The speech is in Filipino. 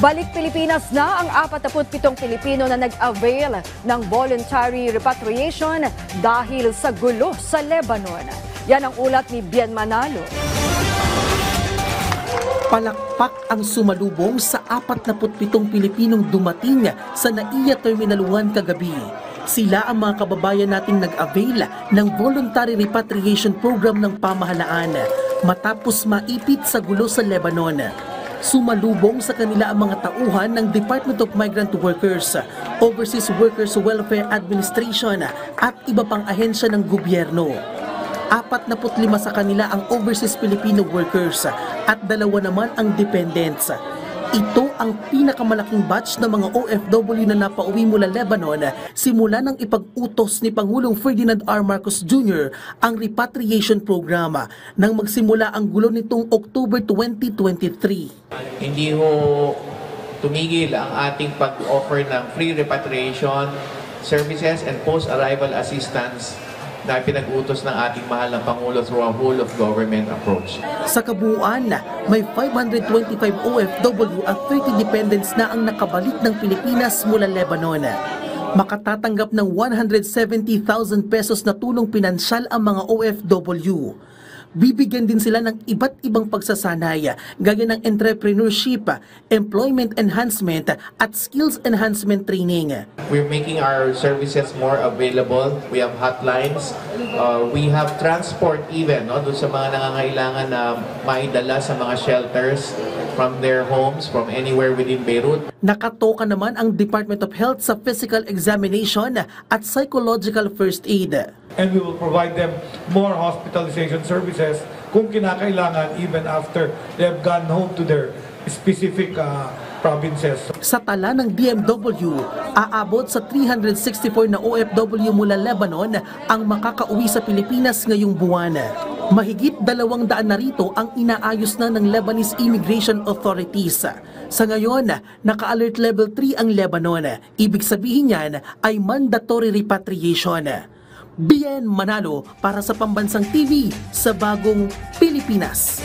Balik Pilipinas na ang 47 Pilipino na nag-avail ng voluntary repatriation dahil sa gulo sa Lebanon. Yan ang ulat ni Bien Manalo. Palakpak ang sumalubong sa 47 Pilipinong dumating sa NAIA Terminal 1 kagabi. Sila ang mga kababayan nating nag-avail ng voluntary repatriation program ng pamahalaan matapos maipit sa gulo sa Lebanon. Sumalubong sa kanila ang mga tauhan ng Department of Migrant Workers, Overseas Workers Welfare Administration at iba pang ahensya ng gobyerno. 45 sa kanila ang overseas Filipino workers at 2 naman ang dependents. Ito ang pinakamalaking batch ng mga OFW na napauwi mula Lebanon simula ng ipag-utos ni Pangulong Ferdinand R. Marcos Jr. ang repatriation program nang magsimula ang gulo nitong October 2023. Hindi ho tumigil ang ating pag-offer ng free repatriation services and post-arrival assistance na pinag-utos ng ating mahal na Pangulo through a whole of government approach. Sa kabuuan, may 525 OFW at 30 dependents na ang nakabalik ng Pilipinas mula Lebanon. Makatatanggap ng 170,000 pesos na tulong pinansyal ang mga OFW. Bibigyan din sila ng iba't ibang pagsasanay gaya ng entrepreneurship, employment enhancement at skills enhancement training. We're making our services more available. We have hotlines. We have transport even, no? Doon sa mga nangangailangan na maidala sa mga shelters from their homes, from anywhere within Beirut. Nakatoka naman ang Department of Health sa physical examination at psychological first aid. And we will provide them more hospitalization services kung kinakailangan even after they have gone home to their specific provinces. Sa tala ng DMW, aabot sa 364 na OFW mula Lebanon ang makakauwi sa Pilipinas ngayong buwan. Mahigit 200 na rito ang inaayos na ng Lebanese Immigration Authorities. Sa ngayon, naka-alert level 3 ang Lebanon. Ibig sabihin niyan ay mandatory repatriation. Bien Manalo para sa Pambansang TV sa Bagong Pilipinas.